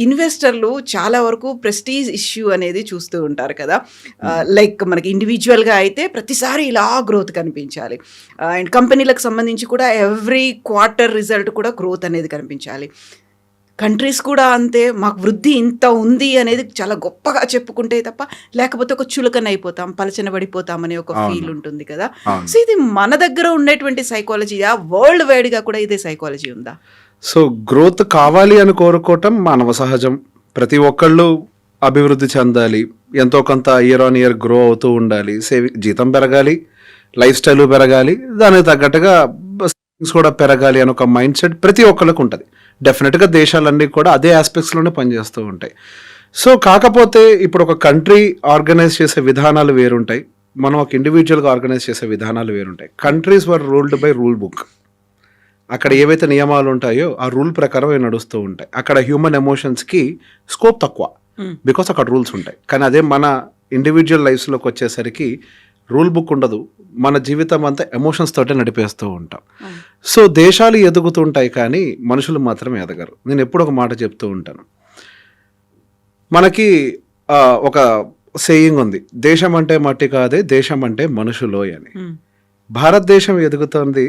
ఇన్వెస్టర్లు చాలా వరకు ప్రెస్టీజ్ ఇష్యూ అనేది చూస్తూ ఉంటారు కదా. లైక్ మనకి ఇండివిజువల్‌గా అయితే ప్రతిసారి ఇలా గ్రోత్ కనిపించాలి. అండ్ కంపెనీలకు సంబంధించి కూడా ఎవ్రీ క్వార్టర్ రిజల్ట్ కూడా గ్రోత్ అనేది కనిపించాలి. కంట్రీస్ కూడా అంతే, మాకు వృద్ధి ఇంత ఉంది అనేది చాలా గొప్పగా చెప్పుకుంటే తప్ప, లేకపోతే ఒక చులకన అయిపోతాం, పలచన పడిపోతాం అనే ఒక ఫీల్ అవును. ఉంటుంది కదా. అవును. సో ఇది మన దగ్గర ఉండేటువంటి సైకాలజీయా? వరల్డ్ వైడ్‌గా కూడా ఇదే సైకాలజీ ఉందా? సో గ్రోత్ కావాలి అని కోరుకోవటం మానవ సహజం. ప్రతి ఒక్కళ్ళు అభివృద్ధి చెందాలి, ఎంతో కొంత ఇయర్ ఆన్ ఇయర్ గ్రో అవుతూ ఉండాలి, జీతం పెరగాలి, లైఫ్ స్టైల్ పెరగాలి, దానికి తగ్గట్టుగా savings కూడా పెరగాలి అని ఒక మైండ్ సెట్ ప్రతి ఒక్కళ్ళకు ఉంటుంది. డెఫినెట్గా దేశాలన్నీ కూడా అదే ఆస్పెక్ట్స్లోనే పనిచేస్తూ ఉంటాయి. సో కాకపోతే ఇప్పుడు ఒక కంట్రీ ఆర్గనైజ్ చేసే విధానాలు వేరుంటాయి, మనం ఒక ఇండివిజువల్గా ఆర్గనైజ్ చేసే విధానాలు వేరుంటాయి. Countries were ruled by rule book. అక్కడ ఏవైతే నియమాలు ఉంటాయో ఆ రూల్ ప్రకారం అవి నడుస్తూ ఉంటాయి. అక్కడ హ్యూమన్ ఎమోషన్స్కి స్కోప్ తక్కువ, బికాస్ అక్కడ రూల్స్ ఉంటాయి. కానీ అదే మన ఇండివిజువల్ లైఫ్స్లోకి వచ్చేసరికి రూల్ బుక్ ఉండదు, మన జీవితం అంతా ఎమోషన్స్ తోటే నడిపేస్తూ ఉంటాం. సో దేశాలు ఎదుగుతుంటాయి కానీ మనుషులు మాత్రం ఎదగరు. నేను ఎప్పుడు ఒక మాట చెప్తూ ఉంటాను, మనకి ఒక సేయింగ్ ఉంది, దేశం అంటే మట్టి కాదే, దేశం అంటే మనుషులోయ్ అని. భారతదేశం ఎదుగుతోంది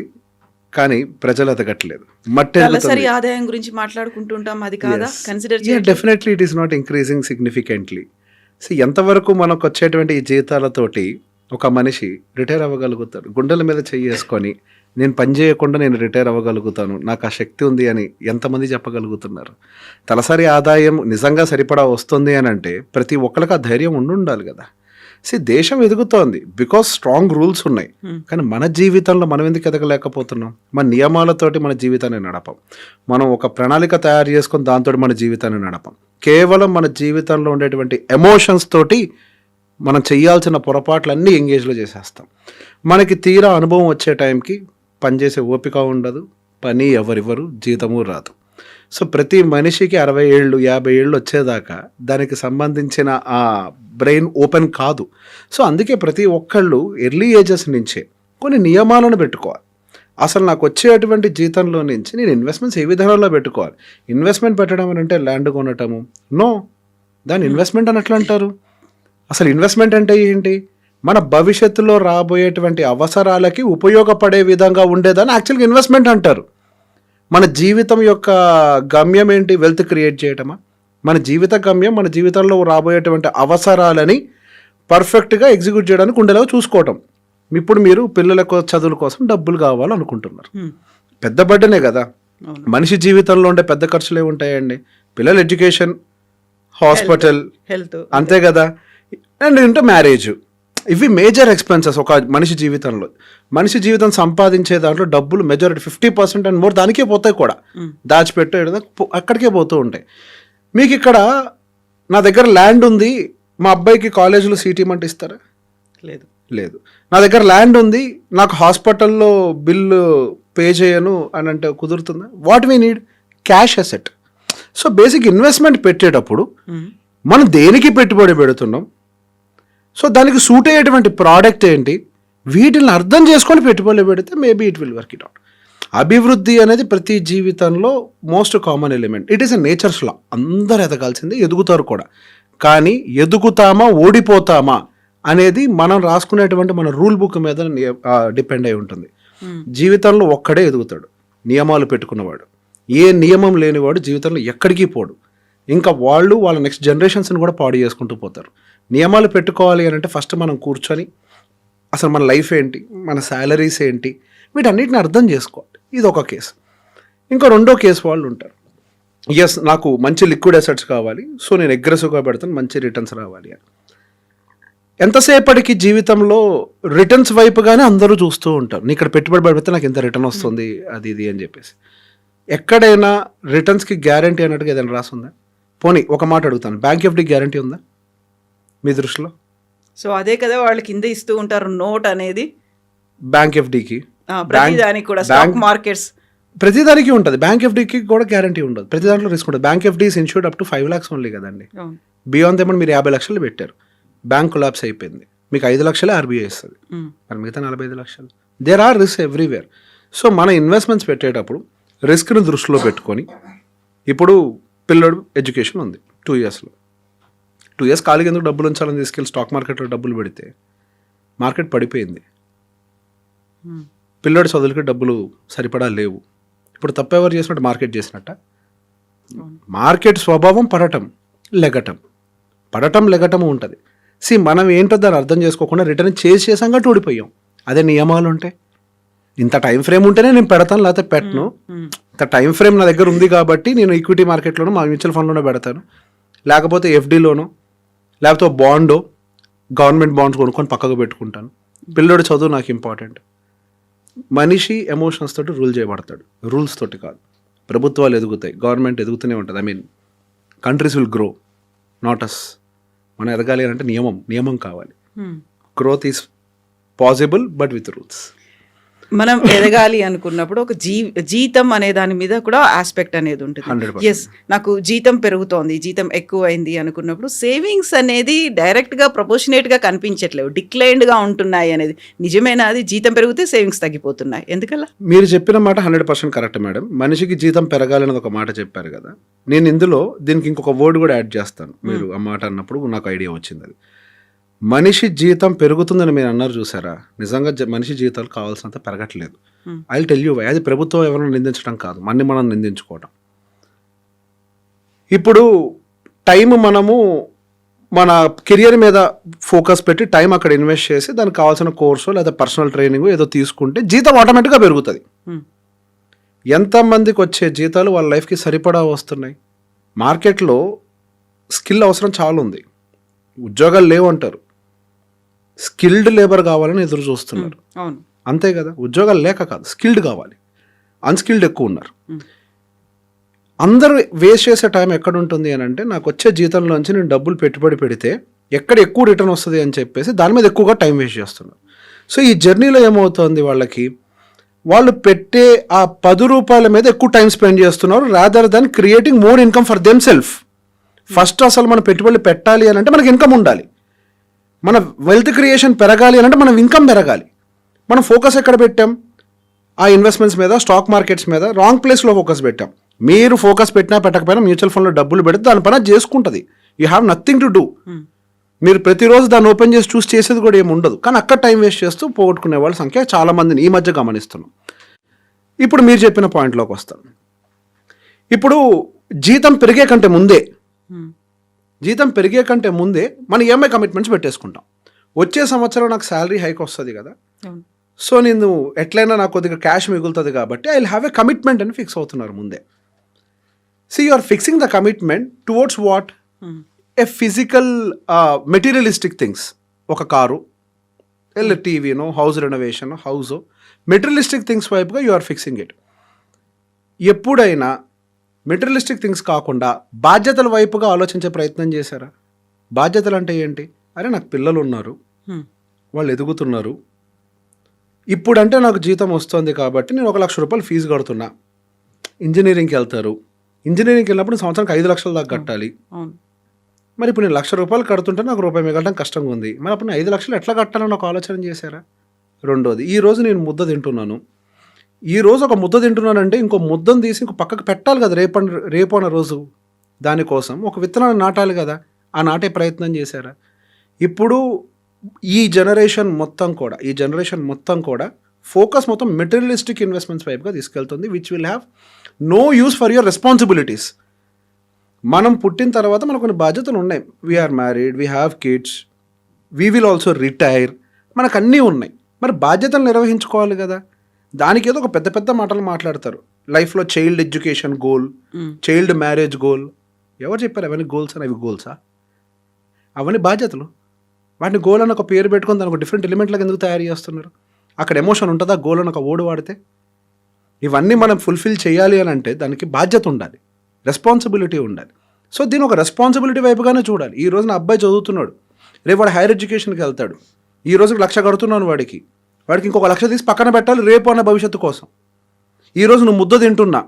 కానీ ప్రజలు ఎదగట్లేదు. మట్టి తలసరి ఆదాయం గురించి మాట్లాడుకుంటుంటాం, అది కాదా కన్సిడర్ చేయాలి? Definitely it is not increasing significantly. So ఎంతవరకు మనకు వచ్చేటువంటి ఈ జీతాలతోటి ఒక మనిషి రిటైర్ అవ్వగలుగుతాడు? గుండెల మీద చెయ్యేసుకొని నేను పని చేయకుండా నేను రిటైర్ అవ్వగలుగుతాను, నాకు ఆ శక్తి ఉంది అని ఎంతమంది చెప్పగలుగుతున్నారు? తలసరి ఆదాయం నిజంగా సరిపడా వస్తుంది అని అంటే ప్రతి ఒక్కరికి ఆ ధైర్యం ఉండాలి కదా. దేశం ఎదుగుతోంది బికాస్ స్ట్రాంగ్ రూల్స్ ఉన్నాయి, కానీ మన జీవితంలో మనం ఎందుకు ఎదగలేకపోతున్నాం? మన నియమాలతోటి మన జీవితాన్ని నడపం, మనం ఒక ప్రణాళిక తయారు చేసుకొని దాంతో మన జీవితాన్ని నడపం. కేవలం మన జీవితంలో ఉండేటువంటి ఎమోషన్స్ తోటి మనం చేయాల్సిన పొరపాట్లన్నీ ఎంగేజ్లో చేసేస్తాం. మనకి తీరా అనుభవం వచ్చే టైంకి పనిచేసే ఓపిక ఉండదు, పని ఎవరివ్వరు, జీతము రాదు. సో ప్రతి మనిషికి 60 ఏళ్ళు 50 ఏళ్ళు వచ్చేదాకా దానికి సంబంధించిన ఆ బ్రెయిన్ ఓపెన్ కాదు. సో అందుకే ప్రతి ఒక్కళ్ళు ఎర్లీ ఏజెస్ నుంచే కొన్ని నియమాలను పెట్టుకోవాలి. అసలు నాకు వచ్చేటువంటి జీతంలో నుంచి నేను ఇన్వెస్ట్మెంట్స్ ఏ విధానంలో పెట్టుకోవాలి? ఇన్వెస్ట్మెంట్ పెట్టడం అని అంటే ల్యాండ్ కొనటము నో, దాన్ని ఇన్వెస్ట్మెంట్ అని ఎట్లా అంటారు? అసలు ఇన్వెస్ట్మెంట్ అంటే ఏంటి? మన భవిష్యత్తులో రాబోయేటువంటి అవసరాలకి ఉపయోగపడే విధంగా ఉండేదాన్ని యాక్చువల్గా ఇన్వెస్ట్మెంట్ అంటారు. మన జీవితం యొక్క గమ్యం ఏంటి? వెల్త్ క్రియేట్ చేయటమా? మన జీవిత గమ్యం మన జీవితంలో రాబోయేటువంటి అవసరాలని పర్ఫెక్ట్గా ఎగ్జిక్యూట్ చేయడానికి ఉండేలాగా చూసుకోవటం. ఇప్పుడు మీరు పిల్లలకు చదువుల కోసం డబ్బులు కావాలనుకుంటున్నారు, పెద్ద బడ్డనే కదా. మనిషి జీవితంలో ఉండే పెద్ద ఖర్చులు ఏముంటాయండి? పిల్లల ఎడ్యుకేషన్, హాస్పిటల్, హెల్త్, అంతే కదా. అండ్ ఇంటూ మ్యారేజ్, ఇవి మేజర్ ఎక్స్పెన్సెస్ ఒక మనిషి జీవితంలో. మనిషి జీవితం సంపాదించే దాంట్లో డబ్బులు మెజారిటీ 50% అండ్ మోర్ దానికే పోతాయి కూడా, దాచిపెట్టే అక్కడికే పోతూ ఉంటాయి. మీకు ఇక్కడ నా దగ్గర ల్యాండ్ ఉంది, మా అబ్బాయికి కాలేజీలో సీట్ ఇవ్వమంటే ఇస్తారా? లేదు లేదు. నా దగ్గర ల్యాండ్ ఉంది, నాకు హాస్పిటల్లో బిల్లు పే చేయను అని అంటే కుదురుతుందా? What we need cash asset. So basic investment పెట్టేటప్పుడు మనం దేనికి పెట్టుబడి పెడుతున్నాం, సో దానికి సూట్ అయ్యేటువంటి ప్రోడక్ట్ ఏంటి, వీటిని అర్థం చేసుకొని పెట్టుబడులు పెడితే maybe it will work it out. అభివృద్ధి అనేది ప్రతి జీవితంలో most common element. It is a nature's law. అందరు ఎదగాల్సిందే, ఎదుగుతారు కూడా. కానీ ఎదుగుతామా ఓడిపోతామా అనేది మనం రాసుకునేటువంటి మన రూల్ బుక్ మీద డిపెండ్ అయి ఉంటుంది. జీవితంలో ఒక్కడే ఎదుగుతాడు, నియమాలు పెట్టుకున్నవాడు. ఏ నియమం లేనివాడు జీవితంలో ఎక్కడికి పోడు. ఇంకా వాళ్ళ నెక్స్ట్ జనరేషన్స్ని కూడా పాడు చేసుకుంటూ పోతారు. నియమాలు పెట్టుకోవాలి అని అంటే ఫస్ట్ మనం కూర్చొని అసలు మన లైఫ్ ఏంటి, మన శాలరీస్ ఏంటి, వీటన్నిటిని అర్థం చేసుకోవాలి. ఇది ఒక కేసు. ఇంకా రెండో కేసు వాళ్ళు ఉంటారు, ఎస్ నాకు మంచి లిక్విడ్ అసెట్స్ కావాలి, సో నేను అగ్రెసివ్గా పెడతాను, మంచి రిటర్న్స్ రావాలి అని. ఎంతసేపటికి జీవితంలో రిటర్న్స్ వైపుగానే అందరూ చూస్తూ ఉంటారు. నీ ఇక్కడ పెట్టుబడి పెడితే నాకు ఎంత రిటర్న్ వస్తుంది, అది ఇది అని చెప్పేసి. ఎక్కడైనా రిటర్న్స్కి గ్యారంటీ అన్నట్టుగా ఏదైనా రాసుందా? పోనీ ఒక మాట అడుగుతాను, బ్యాంక్ ఎఫ్డి గ్యారంటీ ఉందా మీ దృష్టిలో? సో అదే కదా వాళ్ళు కింద ఇస్తూ ఉంటారు నోట్ అనేది. బ్యాంక్ ఎఫ్డికి, ప్రతిదానికి కూడా స్టాక్ మార్కెట్స్ ప్రతిదానికి ఉంటుంది. బ్యాంక్ ఎఫ్డికి కూడా గ్యారంటీ ఉండదు, ప్రతి దాంట్లో రిస్క్ ఉంటుంది. Bank FD insured up to 5 lakhs only కదండి. బియాండ్ ఏమన్నా మీరు 50 లక్షలు పెట్టారు, బ్యాంక్ కొలాప్స్ అయిపోయింది, మీకు 5 లక్షలే ఆర్బీఐ ఇస్తుంది, మరి మిగతా 45 లక్షలు. There are risk everywhere. So మన ఇన్వెస్ట్మెంట్స్ పెట్టేటప్పుడు రిస్క్ని దృష్టిలో పెట్టుకొని, ఇప్పుడు పిల్లడు ఎడ్యుకేషన్ ఉంది 2 yearsలో. 2 years ఖాళీగా ఎందుకు డబ్బులు ఉంచాలని తీసుకెళ్ళి స్టాక్ మార్కెట్లో డబ్బులు పెడితే మార్కెట్ పడిపోయింది. పిల్లడి చదువులకి డబ్బులు సరిపడా లేవు. ఇప్పుడు తప్పెవరు చేసినట్టు మార్కెట్ చేసినట్ట? మార్కెట్ స్వభావం పడటం లెగటం ఉంటుంది. మనం ఏంటో దాన్ని అర్థం చేసుకోకుండా రిటర్న్ చేసాం కాబట్టి ఓడిపోయాం. అదే నియమాలు ఉంటాయి, ఇంత టైం ఫ్రేమ్ ఉంటేనే నేను పెడతాను, లేకపోతే పెట్టను. ఇంత టైం ఫ్రేమ్ నా దగ్గర ఉంది కాబట్టి నేను ఈక్విటీ మార్కెట్లోనో మా మ్యూచువల్ ఫండ్లోనో పెడతాను, లేకపోతే ఎఫ్డీలోనో లేకపోతే బాండో గవర్నమెంట్ బాండ్స్ కొనుక్కొని పక్కకు పెట్టుకుంటాను. పిల్లోడి చదువు నాకు ఇంపార్టెంట్. మనిషి ఎమోషన్స్ తోటి రూల్ చేయబడతాడు, రూల్స్ తోటి కాదు. ప్రభుత్వాలు ఎదుగుతాయి, గవర్నమెంట్ ఎదుగుతూనే ఉంటుంది. కంట్రీస్ విల్ గ్రో, నాట్ అస్. మనం ఎదగాలి అంటే నియమం కావాలి. Growth is possible but with rules. మనం ఎదగాలి అనుకున్నప్పుడు ఒక జీతం అనే దాని మీద కూడా ఆస్పెక్ట్ అనేది ఉంటుంది. 100%. ఎస్, నాకు జీతం పెరుగుతోంది, జీతం ఎక్కువ అయింది అనుకున్నప్పుడు సేవింగ్స్ అనేది డైరెక్ట్గా ప్రపోర్షనేట్గా కనిపించట్లేవు, డిక్లైన్డ్గా ఉంటున్నాయి అనేది నిజమేనా? అది జీతం పెరిగితే సేవింగ్స్ తగ్గిపోతున్నాయి, ఎందుకలా? మీరు చెప్పిన మాట 100% కరెక్ట్ మేడం. మనిషికి జీతం పెరగాలనేది ఒక మాట చెప్పారు కదా, నేను ఇందులో దీనికి ఇంకొక వర్డ్ కూడా యాడ్ చేస్తాను. మీరు ఆ మాట అన్నప్పుడు నాకు ఐడియా వచ్చింది. అది మనిషి జీతం పెరుగుతుందని మీరు అన్నారు చూసారా, నిజంగా మనిషి జీతాలు కావాల్సినంత పెరగట్లేదు. I will tell you why. అది ప్రభుత్వం ఎవరైనా నిందించడం కాదు, మనం నిందించుకోవడం. ఇప్పుడు టైం మనము మన కెరియర్ మీద ఫోకస్ పెట్టి టైం అక్కడ ఇన్వెస్ట్ చేసి దానికి కావాల్సిన కోర్సు లేదా పర్సనల్ ట్రైనింగ్ ఏదో తీసుకుంటే జీతం ఆటోమేటిక్గా పెరుగుతుంది. ఎంతమందికి వచ్చే జీతాలు వాళ్ళ లైఫ్కి సరిపడా వస్తున్నాయి? మార్కెట్లో స్కిల్ అవసరం చాలా ఉంది, ఉద్యోగాలు లేవు అంటారు, స్కిల్డ్ లేబర్ కావాలని ఎదురు చూస్తున్నారు. అంతే కదా, ఉద్యోగాలు లేక కాదు, స్కిల్డ్ కావాలి. అన్స్కిల్డ్ ఎక్కువ ఉన్నారు. అందరూ వేస్ట్ చేసే టైం ఎక్కడ ఉంటుంది అని అంటే, నాకు వచ్చే జీతంలోంచి నేను డబ్బులు పెట్టుబడి పెడితే ఎక్కడ ఎక్కువ రిటర్న్ వస్తుంది అని చెప్పేసి దాని మీద ఎక్కువగా టైం వేస్ట్ చేస్తున్నారు. సో ఈ జర్నీలో ఏమవుతుంది, వాళ్ళు పెట్టే ఆ 10 రూపాయల మీద ఎక్కువ టైం స్పెండ్ చేస్తున్నారు rather than creating more income for them self. First అసలు మనం పెట్టుబడులు పెట్టాలి అని అంటే మనకి ఇన్కమ్ ఉండాలి. మన వెల్త్ క్రియేషన్ పెరగాలి అని అంటే మనం ఇన్కమ్ పెరగాలి. మనం ఫోకస్ ఎక్కడ పెట్టాం? ఆ ఇన్వెస్ట్మెంట్స్ మీద, స్టాక్ మార్కెట్స్ మీద రాంగ్ ప్లేస్లో ఫోకస్ పెట్టాం. మీరు ఫోకస్ పెట్టినా పెట్టకపోయినా మ్యూచువల్ ఫండ్లో డబ్బులు పెడితే దాని పని చేసుకుంటుంది. You have nothing to do. మీరు ప్రతిరోజు దాన్ని ఓపెన్ చేసి చూసి చేసేది కూడా ఏమి ఉండదు. కానీ అక్కడ టైం వేస్ట్ చేస్తూ పోగొట్టుకునే వాళ్ళ సంఖ్య చాలా మందిని ఈ మధ్య గమనిస్తున్నాం. ఇప్పుడు మీరు చెప్పిన పాయింట్లోకి వస్తాం. ఇప్పుడు జీతం పెరిగే కంటే ముందే మనం ఈఎంఐ కమిట్మెంట్స్ పెట్టేసుకుంటాం. వచ్చే సంవత్సరం నాకు శాలరీ హైక్ వస్తుంది కదా, సో నేను ఎట్లయినా నాకు కొద్దిగా క్యాష్ మిగులుతుంది కాబట్టి I will have a commitment అని ఫిక్స్ అవుతున్నారు ముందే. So you are fixing the commitment towards what? A physical materialistic things. ఒక కారు, టీవీనో, house renovation, house, materialistic things వైపుగా యు ఆర్ ఫిక్సింగ్ ఇట్. ఎప్పుడైనా మెటీరియలిస్టిక్ థింగ్స్ కాకుండా బాధ్యతల వైపుగా ఆలోచించే ప్రయత్నం చేశారా? బాధ్యతలు అంటే ఏంటి? అరే నాకు పిల్లలు ఉన్నారు, వాళ్ళు ఎదుగుతున్నారు, ఇప్పుడంటే నాకు జీతం వస్తుంది కాబట్టి నేను 1 లక్ష రూపాయలు ఫీజు కడుతున్నా. ఇంజనీరింగ్కి వెళ్తారు, ఇంజనీరింగ్కి వెళ్ళినప్పుడు సంవత్సరానికి 5 లక్షల దాకా కట్టాలి. మరి ఇప్పుడు నేను 1 లక్ష రూపాయలు కడుతుంటే నాకు రూపాయి మిగలడం కష్టంగా ఉంది. మరి అప్పుడు నేను 5 లక్షలు ఎట్లా కట్టాలని ఒక ఆలోచన చేశారా? రెండోది, ఈరోజు నేను ముద్ద తింటున్నాను, ఈరోజు ఒక ముద్ద తింటున్నానంటే ఇంకో ముద్దను తీసి ఇంకో పక్కకు పెట్టాలి కదా రేపు అన్న రోజు. దానికోసం ఒక విత్తనాన్ని నాటాలి కదా, ఆ నాటే ప్రయత్నం చేశారా? ఇప్పుడు ఈ జనరేషన్ మొత్తం కూడా ఫోకస్ మొత్తం మెటీరియలిస్టిక్ ఇన్వెస్ట్మెంట్స్ వైపుగా తీసుకెళ్తుంది, which will have no use for your responsibilities. మనం పుట్టిన తర్వాత మనకు కొన్ని బాధ్యతలు ఉన్నాయి. We are married, we have kids, we will also retire, మనకు అన్నీ ఉన్నాయి. మరి బాధ్యతలు నిర్వహించుకోవాలి కదా. దానికి ఏదో ఒక పెద్ద మాటలు మాట్లాడతారు. లైఫ్లో child education goal, child marriage goal. ఎవరు చెప్పారు అవన్నీ గోల్స్ అని? అవి గోల్సా? అవన్నీ బాధ్యతలు. వాటిని గోల్ అని ఒక పేరు పెట్టుకొని దానికి ఒక డిఫరెంట్ ఎలిమెంట్లకు ఎందుకు తయారు చేస్తున్నారు? అక్కడ ఎమోషన్ ఉంటుందా గోల్ అని ఒక ఓడి వాడితే? ఇవన్నీ మనం ఫుల్ఫిల్ చేయాలి అని అంటే దానికి బాధ్యత ఉండాలి, రెస్పాన్సిబిలిటీ ఉండాలి. సో దీని ఒక రెస్పాన్సిబిలిటీ వైపుగానే చూడాలి. ఈ రోజున అబ్బాయి చదువుతున్నాడు, రేపు వాడు హైయర్ ఎడ్యుకేషన్కి వెళ్తాడు. ఈ రోజు 1 లక్ష కడుతున్నాను వాడికి ఇంకొక 1 లక్ష తీసి పక్కన పెట్టాలి రేపు అన్న భవిష్యత్తు కోసం. ఈరోజు నువ్వు ముద్ద తింటున్నా,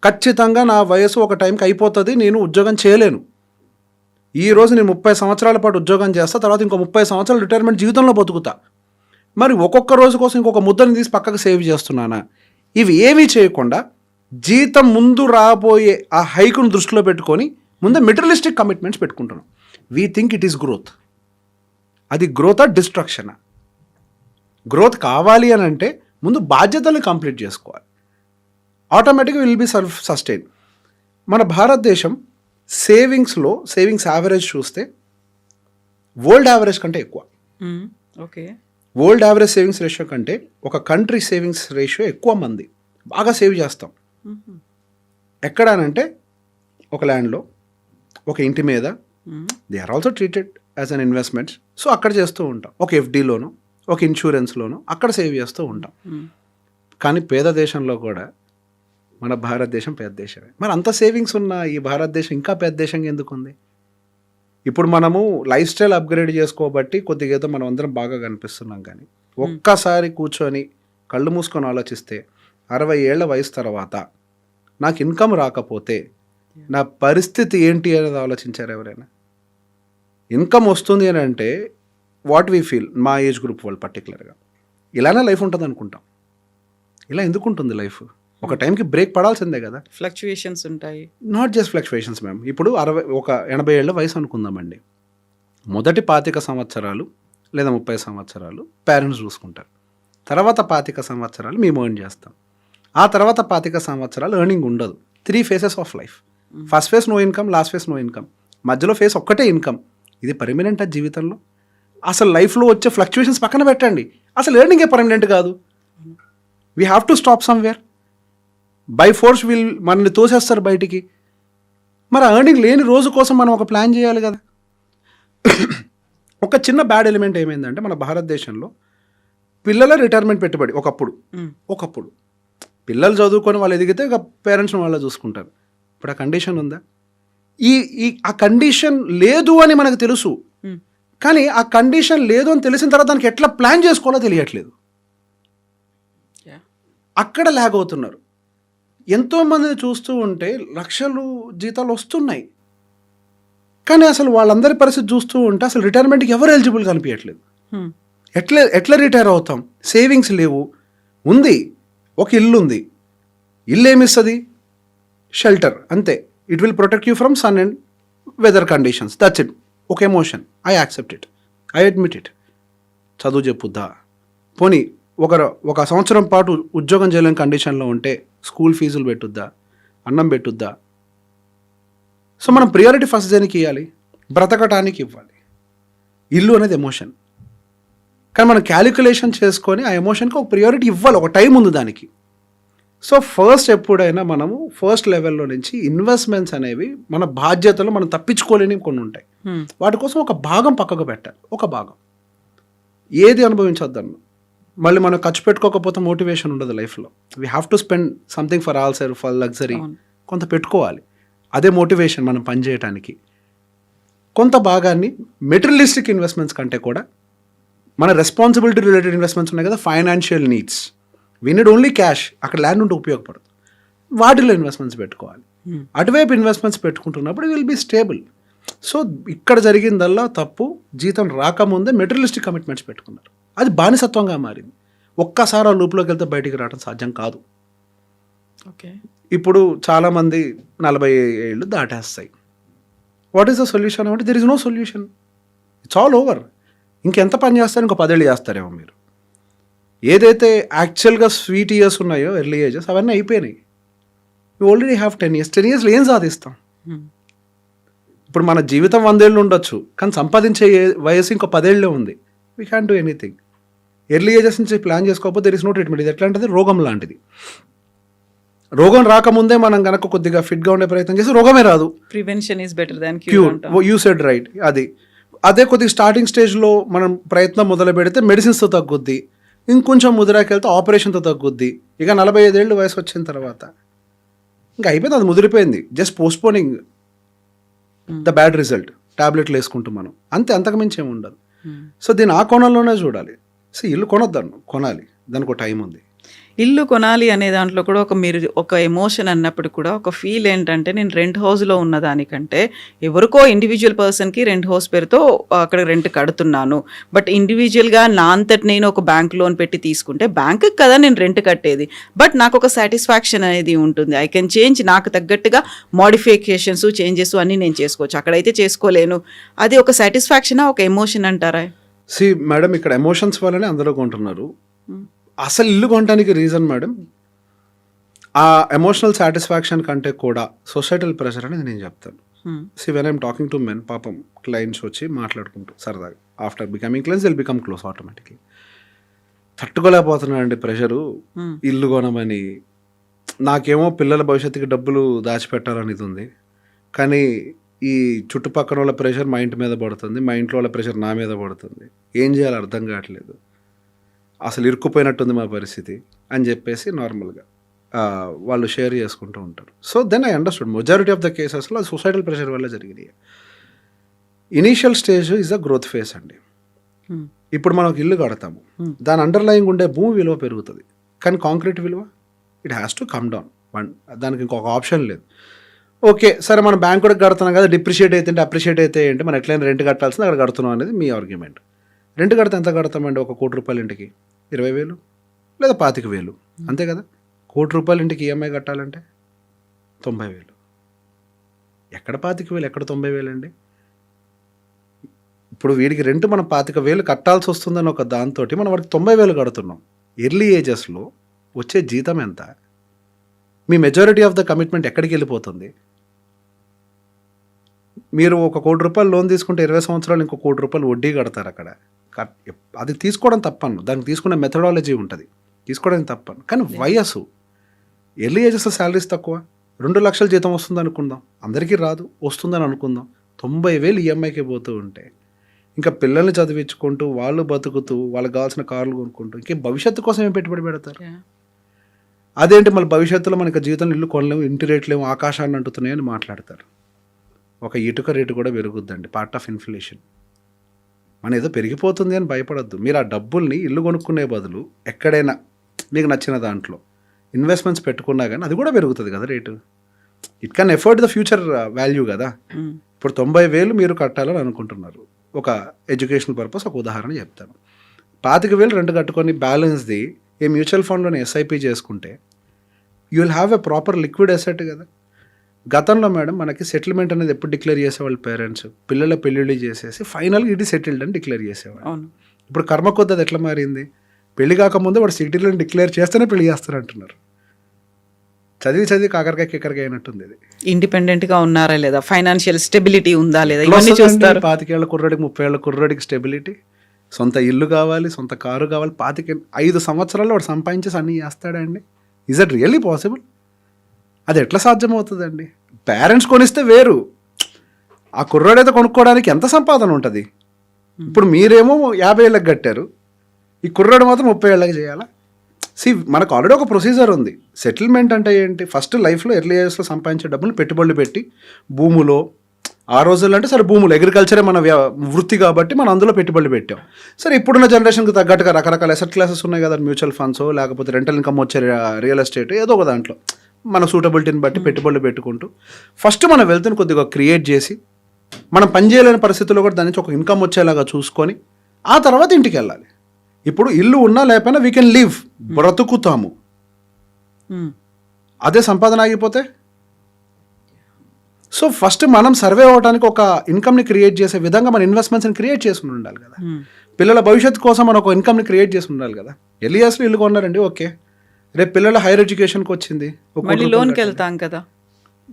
ఖచ్చితంగా నా వయసు ఒక టైంకి అయిపోతుంది, నేను ఉద్యోగం చేయలేను. ఈరోజు నేను 30 సంవత్సరాల పాటు ఉద్యోగం చేస్తా, తర్వాత ఇంకో 30 సంవత్సరాలు రిటైర్మెంట్ జీవితంలో బతుకుతా. మరి ఒక్కొక్క రోజు కోసం ఇంకొక ముద్దని తీసి పక్కకు సేవ్ చేస్తున్నానా? ఇవి ఏమీ చేయకుండా జీతం ముందు రాబోయే ఆ హైకును దృష్టిలో పెట్టుకొని ముందే మెటీరియలిస్టిక్ కమిట్మెంట్స్ పెట్టుకుంటున్నాం. We think it is growth. అది గ్రోత్ డిస్ట్రక్షనా? గ్రోత్ కావాలి అని అంటే ముందు బాధ్యతలు కంప్లీట్ చేసుకోవాలి. ఆటోమేటిక్గా విల్ బి సెల్ఫ్ సస్టైన్. మన భారతదేశం సేవింగ్స్ యావరేజ్ చూస్తే వరల్డ్ యావరేజ్ కంటే ఎక్కువ. Okay. World average savings ratio కంటే ఒక కంట్రీ సేవింగ్స్ రేషియో ఎక్కువ మంది బాగా సేవ్ చేస్తాం. ఎక్కడ అనంటే ఒక ల్యాండ్లో, ఒక ఇంటి మీద, they are also treated as an investments. So అక్కడ చేస్తూ ఉంటాం. ఒక ఎఫ్డీలోను, ఒక ఇన్సూరెన్స్లోను అక్కడ సేవ్ చేస్తూ ఉంటాం. కానీ పేద దేశంలో కూడా మన భారతదేశం పేద దేశమే. మరి అంత సేవింగ్స్ ఉన్న ఈ భారతదేశం ఇంకా పేద దేశంగా ఎందుకు ఉంది? ఇప్పుడు మనము లైఫ్ స్టైల్ అప్గ్రేడ్ చేసుకోబట్టి కొద్దిగా ఏదో మనం అందరం బాగా కనిపిస్తున్నాం. కానీ ఒక్కసారి కూర్చొని కళ్ళు మూసుకొని ఆలోచిస్తే 60 ఏళ్ల వయసు తర్వాత నాకు ఇన్కమ్ రాకపోతే నా పరిస్థితి ఏంటి అనేది ఆలోచించారు ఎవరైనా? ఇన్కమ్ వస్తుంది అని అంటే వాట్ వీ ఫీల్, మా ఏజ్ గ్రూప్ వాళ్ళు పర్టికులర్గా ఇలానే లైఫ్ ఉంటుంది అనుకుంటాం. ఇలా ఎందుకు ఉంటుంది లైఫ్? ఒక టైంకి బ్రేక్ పడాల్సిందే కదా. ఫ్లక్చుయేషన్స్ ఉంటాయి. Not just fluctuations ma'am. ఇప్పుడు 80 ఏళ్ల వయసు అనుకుందామండి. మొదటి 25 సంవత్సరాలు లేదా 30 సంవత్సరాలు పేరెంట్స్ చూసుకుంటారు. తర్వాత 25 సంవత్సరాలు మేము ఎర్న్ చేస్తాం. ఆ తర్వాత 25 సంవత్సరాలు ఎర్నింగ్ ఉండదు. 3 phases of life. First phase no income, last phase no income, మధ్యలో ఫేజ్ ఒక్కటే ఇన్కమ్. ఇది పర్మనెంట్ జీవితంలో? అసలు లైఫ్లో వచ్చే ఫ్లక్చుయేషన్స్ పక్కన పెట్టండి, అసలు ఎర్నింగే పర్మనెంట్ కాదు. We have to stop somewhere. By force మనల్ని తోసేస్తారు బయటికి. మరి ఎర్నింగ్ లేని రోజు కోసం మనం ఒక ప్లాన్ చేయాలి కదా. ఒక చిన్న బ్యాడ్ ఎలిమెంట్ ఏమైందంటే మన భారతదేశంలో పిల్లల రిటైర్మెంట్ పెట్టుబడి ఒకప్పుడు పిల్లలు చదువుకొని వాళ్ళు ఎదిగితే ఇక పేరెంట్స్ని వాళ్ళ చూసుకుంటారు. ఇప్పుడు ఆ కండిషన్ ఉందా? ఆ కండిషన్ లేదు అని మనకు తెలుసు. కానీ ఆ కండిషన్ లేదు అని తెలిసిన తర్వాత దానికి ఎట్లా ప్లాన్ చేసుకోవాలో తెలియట్లేదు. అక్కడ ల్యాగ్ అవుతున్నారు. ఎంతోమందిని చూస్తూ ఉంటే లక్షలు జీతాలు వస్తున్నాయి, కానీ అసలు వాళ్ళందరి పరిస్థితి చూస్తూ ఉంటే అసలు రిటైర్మెంట్కి ఎవరు ఎలిజిబుల్ కనిపించట్లేదు. ఎట్లా రిటైర్ అవుతాం? సేవింగ్స్ లేవు. ఉంది ఒక ఇల్లు ఉంది. ఇల్లు ఏమిస్తుంది? షెల్టర్, అంతే. It will protect you from sun and weather conditions, that's it. ఒక emotion, I accept it, I admit it. చదువు చెప్పుద్దా? పోనీ ఒక సంవత్సరం పాటు ఉద్యోగం చేయలేని కండిషన్లో ఉంటే స్కూల్ ఫీజులు పెట్టుద్దా? అన్నం పెట్టుద్దా? సో మనం ప్రియారిటీ ఫస్ట్ దేనికి ఇవ్వాలి? బ్రతకటానికి ఇవ్వాలి. ఇల్లు అనేది ఎమోషన్, కానీ మనం క్యాలిక్యులేషన్ చేసుకొని ఆ ఎమోషన్కి ఒక ప్రియారిటీ ఇవ్వాలి. ఒక టైం ఉంది దానికి. సో ఫస్ట్ ఎప్పుడైనా మనము ఫస్ట్ లెవెల్లో నుంచి ఇన్వెస్ట్మెంట్స్ అనేవి మన బాధ్యతలు మనం తప్పించుకోలేని కొన్ని ఉంటాయి. వాటి కోసం ఒక భాగం పక్కకు పెట్టాలి. ఒక భాగం ఏది అనుభవించొద్దన్న, మళ్ళీ మనం ఖర్చు పెట్టుకోకపోతే మోటివేషన్ ఉండదు లైఫ్లో. We have to spend something for all self, for luxury. కొంత పెట్టుకోవాలి, అదే మోటివేషన్ మనం పని చేయడానికి. కొంత భాగాన్ని మెటీరియలిస్టిక్ ఇన్వెస్ట్మెంట్స్ కంటే కూడా మన రెస్పాన్సిబిలిటీ రిలేటెడ్ ఇన్వెస్ట్మెంట్స్ ఉన్నాయి కదా, financial needs. We need only cash, అక్కడ ల్యాండ్ ఉంటే ఉపయోగపడదు. వాటిలో ఇన్వెస్ట్మెంట్స్ పెట్టుకోవాలి. అటువైపు ఇన్వెస్ట్మెంట్స్ పెట్టుకుంటున్నప్పుడు విల్ బీ స్టేబుల్. సో ఇక్కడ జరిగిందల్లా తప్పు. జీతం రాకముందే మెటీరియలిస్టిక్ కమిట్మెంట్స్ పెట్టుకున్నారు. అది బానిసత్వంగా మారింది. ఒక్కసారి ఆ లూప్లోకి వెళ్తే బయటికి రావడం సాధ్యం కాదు. ఓకే. ఇప్పుడు చాలామంది 40 ఏళ్ళు దాటేస్తాయి. వాట్ ఈస్ ద సొల్యూషన్ అంటే there is no solution. It's all over. ఇంకెంత పని చేస్తారు? ఇంకో 10 ఏళ్ళు చేస్తారేమో మీరు. ఏదైతే యాక్చువల్గా స్వీట్ ఇయర్స్ ఉన్నాయో, ఎర్లీ ఏజెస్, అవన్నీ అయిపోయినాయి. You already have 10 years. 10 yearsలో ఏం సాధిస్తాం? ఇప్పుడు మన జీవితం 100 ఏళ్ళు ఉండొచ్చు, కానీ సంపాదించే వయసు ఇంకో 10 ఏళ్ళే ఉంది. We can do anything. Early ages నుంచి ప్లాన్ చేసుకోకపోతే దెర్ ఇస్ నో ట్రీట్మెంట్. ఇది ఎట్లాంటిది? రోగం లాంటిది. రోగం రాకముందే మనం కనుక కొద్దిగా ఫిట్గా ఉండే ప్రయత్నం చేసి రోగమే రాదు. Prevention is better than cure. You said right. అదే కొద్దిగా స్టార్టింగ్ స్టేజ్లో మనం ప్రయత్నం మొదలు పెడితే మెడిసిన్స్తో తగ్గుద్ది. ఇంకొంచెం ముదిరాకెళ్తే ఆపరేషన్తో తగ్గుద్ది. ఇక 45 ఏళ్ళు వయసు వచ్చిన తర్వాత ఇంకా అయిపోయింది, అది ముదిరిపోయింది. Just postponing the bad result. టాబ్లెట్లు వేసుకుంటాం మనం, అంతే. అంతకుమించి ఏమి ఉండదు. సో దీన్ని ఆ కోణంలోనే చూడాలి. సో ఇల్లు కొనొద్దాను, కొనాలి, దానికి ఒక టైం ఉంది. ఇల్లు కొనాలి అనే దాంట్లో కూడా మీరు ఒక ఎమోషన్ అన్నప్పుడు కూడా ఒక ఫీల్ ఏంటంటే నేను రెంట్ హౌస్లో ఉన్నదానికంటే ఎవరికో ఇండివిజువల్ పర్సన్కి రెంట్ హౌస్ పేరుతో అక్కడ రెంట్ కడుతున్నాను. బట్ ఇండివిజువల్గా నా అంతటి నేను ఒక బ్యాంక్ లోన్ పెట్టి తీసుకుంటే బ్యాంకుకి కదా నేను రెంట్ కట్టేది, బట్ నాకు ఒక సాటిస్ఫాక్షన్ అనేది ఉంటుంది. ఐ కెన్ చేంజ్, నాకు తగ్గట్టుగా మోడిఫికేషన్స్ చేంజెస్ అన్నీ నేను చేసుకోవచ్చు. అక్కడైతే చేసుకోలేను. అది ఒక సాటిస్ఫాక్షనా, ఒక ఎమోషన్ అంటారా? సి మేడం, ఇక్కడ ఎమోషన్స్ వల్లనే అందరూ కొంటున్నారు. అసలు ఇల్లు కొనడానికి రీజన్ మేడం ఆ ఎమోషనల్ సాటిస్ఫాక్షన్ కంటే కూడా సొసైటల్ ప్రెషర్ అనేది నేను చెప్తాను. See when I'm talking to men, పాపం క్లయింట్స్ వచ్చి మాట్లాడుకుంటూ సరదాగా after becoming clients will become close automatically. తట్టుకోలేకపోతున్నానండి ప్రెషరు, ఇల్లు కొనమని. నాకేమో పిల్లల భవిష్యత్తుకి డబ్బులు దాచిపెట్టాలనేది ఉంది, కానీ ఈ చుట్టుపక్కల వాళ్ళ ప్రెషర్ మా ఇంటి మీద పడుతుంది, మా ఇంట్లో వాళ్ళ ప్రెషర్ నా మీద పడుతుంది. ఏం చేయాలో అర్థం కావట్లేదు, అసలు ఇరుక్కుపోయినట్టుంది మా పరిస్థితి అని చెప్పేసి నార్మల్గా వాళ్ళు షేర్ చేసుకుంటూ ఉంటారు. So then I understood majority of the కేసెస్లో సొసైటల్ ప్రెషర్ వల్ల జరిగినాయి. Initial stage is a growth phase అండి. ఇప్పుడు మనం ఒక ఇల్లు కడతాము, దాని అండర్లయింగ్ ఉండే భూమి విలువ పెరుగుతుంది, కానీ కాంక్రీట్ విలువ it has to come down. దానికి ఇంకొక ఆప్షన్ లేదు. ఓకే సరే, మనం బ్యాంక్ కూడా కడుతున్నాం కదా, డిప్రిషియేట్ అయితే అప్రిషియేట్ అయితే ఏంటి, మనం ఎట్లయినా రెంట్ కట్టాల్సింది, అక్కడ కడుతున్నాం అనేది మీ ఆర్గ్యుమెంట్. రెంట్ కడితే ఎంత కడతామండి? 1 కోటి రూపాయల ఇంటికి 20,000 లేదా 25,000, అంతే కదా. 1 కోటి రూపాయల ఇంటికి ఈఎంఐ కట్టాలంటే 90,000. ఎక్కడ 25,000, ఎక్కడ 90,000 అండి? ఇప్పుడు వీడికి రెంట్ మనం 25,000 కట్టాల్సి వస్తుందని ఒక దాంతో మనం వాడికి 90,000 కడుతున్నాం. ఎర్లీ ఏజెస్లో వచ్చే జీతం ఎంత? మీ మెజారిటీ ఆఫ్ ద కమిట్మెంట్ ఎక్కడికి వెళ్ళిపోతుంది? మీరు 1 కోటి రూపాయలు లోన్ తీసుకుంటే 20 సంవత్సరాలు ఇంకో 1 కోటి రూపాయలు వడ్డీ కడతారు అక్కడ. అది తీసుకోవడం తప్పను, దానికి తీసుకునే మెథడాలజీ ఉంటుంది, తీసుకోవడానికి తప్పను. కానీ వయసు, ఎర్లీ ఏజెస్ శాలరీస్ తక్కువ, 2 లక్షల జీతం వస్తుంది అనుకుందాం, అందరికీ రాదు, వస్తుందని అనుకుందాం. 90,000 ఈఎంఐకి పోతూ ఉంటే ఇంకా పిల్లల్ని చదివించుకుంటూ వాళ్ళు బతుకుతూ వాళ్ళకి కావాల్సిన కార్లు కొనుక్కుంటూ ఇంకే భవిష్యత్తు కోసం ఏం పెట్టుబడి పెడతారు? అదేంటి మళ్ళీ భవిష్యత్తులో మనకి జీవితంలో ఇల్లు కొనలేము, ఇంటి రేట్లేము ఆకాశాన్ని అంటున్నాయని మాట్లాడతారు. ఒక ఇటుక రేటు కూడా పెరుగుద్దండి, పార్ట్ ఆఫ్ ఇన్ఫ్లేషన్. మన ఏదో పెరిగిపోతుంది అని భయపడద్దు. మీరు ఆ డబ్బుల్ని ఇల్లు కొనుక్కునే బదులు ఎక్కడైనా మీకు నచ్చిన దాంట్లో ఇన్వెస్ట్మెంట్స్ పెట్టుకున్నా కానీ అది కూడా పెరుగుతుంది కదా rate. It can afford the future value కదా. ఇప్పుడు 90,000 మీరు కట్టాలని అనుకుంటున్నారు, ఒక ఎడ్యుకేషనల్ పర్పస్ ఒక ఉదాహరణ చెప్తాను. 25,000 రెంట్ కట్టుకొని బ్యాలెన్స్ది ఏ మ్యూచువల్ ఫండ్లోనే ఎస్ఐపి చేసుకుంటే you will have a proper liquid asset కదా. గతంలో మేడం మనకి సెటిల్మెంట్ అనేది ఎప్పుడు డిక్లేర్ చేసేవాళ్ళు పేరెంట్స్, పిల్లల పెళ్ళిళ్ళు చేసేసి ఫైనల్గా ఇది సెటిల్డ్ అని డిక్లేర్ చేసేవాళ్ళు. ఇప్పుడు కర్మ కొద్ది అది ఎట్లా మారింది? పెళ్లి కాకముందే వాడు సెటిల్డ్ డిక్లేర్ చేస్తేనే పెళ్లి చేస్తారు అంటున్నారు. చదివి కాకరకాయ కిక్కరకాయ అయినట్టుంది. ఇది ఇండిపెండెంట్గా ఉన్నారా లేదా, ఫైనాన్షియల్ స్టెబిలిటీ ఉందా లేదా, ఇవన్నీ చూస్తారు. 25 ఏళ్ల కుర్రాడికి 30 ఏళ్ల కుర్రాడికి స్టెబిలిటీ, సొంత ఇల్లు కావాలి, సొంత కారు కావాలి. 5 సంవత్సరాల్లో వాడు సంపాదించేసి అన్నీ చేస్తాడండి. Is that really possible? అది ఎట్లా సాధ్యమవుతుందండి? పేరెంట్స్ కొనిస్తే వేరు, ఆ కుర్రాడైతే కొనుక్కోవడానికి ఎంత సంపాదన ఉంటుంది? ఇప్పుడు మీరేమో 50 ఏళ్ళకి కట్టారు, ఈ కుర్రాడు మాత్రం 30 ఏళ్ళకి చేయాలా? మనకు ఆల్రెడీ ఒక ప్రొసీజర్ ఉంది. సెటిల్మెంట్ అంటే ఏంటి? ఫస్ట్ లైఫ్లో ఎర్లీ ఏజ్లో సంపాదించే డబ్బులు పెట్టుబడులు పెట్టి భూములో, ఆ రోజుల్లో అంటే సరే భూములు అగ్రికల్చరే మన వృత్తి కాబట్టి మనం అందులో పెట్టుబడులు పెట్టాం. సరే ఇప్పుడున్న జనరేషన్కి తగ్గట్టుగా రకరకాల అసెట్ క్లాసెస్ ఉన్నాయి కదా, మ్యూచువల్ ఫండ్స్ లేకపోతే రెంటల్ ఇన్కమ్ వచ్చే రియల్ ఎస్టేట్, ఏదో ఒక దాంట్లో మన సూటబిలిటీని బట్టి పెట్టుబడులు పెట్టుకుంటూ ఫస్ట్ మన వెల్త్ని కొద్దిగా క్రియేట్ చేసి మనం పనిచేయలేని పరిస్థితుల్లో కూడా దాని నుంచి ఒక ఇన్కమ్ వచ్చేలాగా చూసుకొని ఆ తర్వాత ఇంటికి వెళ్ళాలి. ఇప్పుడు ఇల్లు ఉన్నా లేకపోయినా వీ కెన్ లివ్, బ్రతుకుతాము. అదే సంపాదన ఆగిపోతే, సో ఫస్ట్ మనం సర్వే అవ్వడానికి ఒక ఇన్కమ్ని క్రియేట్ చేసే విధంగా మన ఇన్వెస్ట్మెంట్స్ని క్రియేట్ చేసుకుని ఉండాలి కదా. పిల్లల భవిష్యత్తు కోసం మనం ఒక ఇన్కమ్ని క్రియేట్ చేసి ఉండాలి కదా. ఎర్లీ ఇయర్స్లో ఇల్లు కొన్నారండి, ఓకే, రేపు పిల్లల హైయర్ ఎడ్యుకేషన్కి వచ్చింది, లోన్కి వెళ్తాం కదా,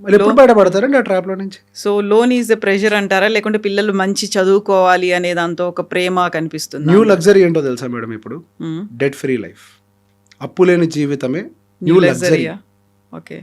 మళ్ళీ ఎప్పుడు బయటపడతారండి ఆ ట్రాప్లో నుంచి? So loan is the pressure అంటారా, లేకుంటే పిల్లలు మంచి చదువుకోవాలి అనే దాంతో ఒక ప్రేమ కనిపిస్తుంది? న్యూ లగ్జరీ ఏంటో తెలుసా మేడం? ఇప్పుడు డెట్ ఫ్రీ లైఫ్, అప్పు లేని జీవితమే న్యూ లగ్జరీ. ఓకే,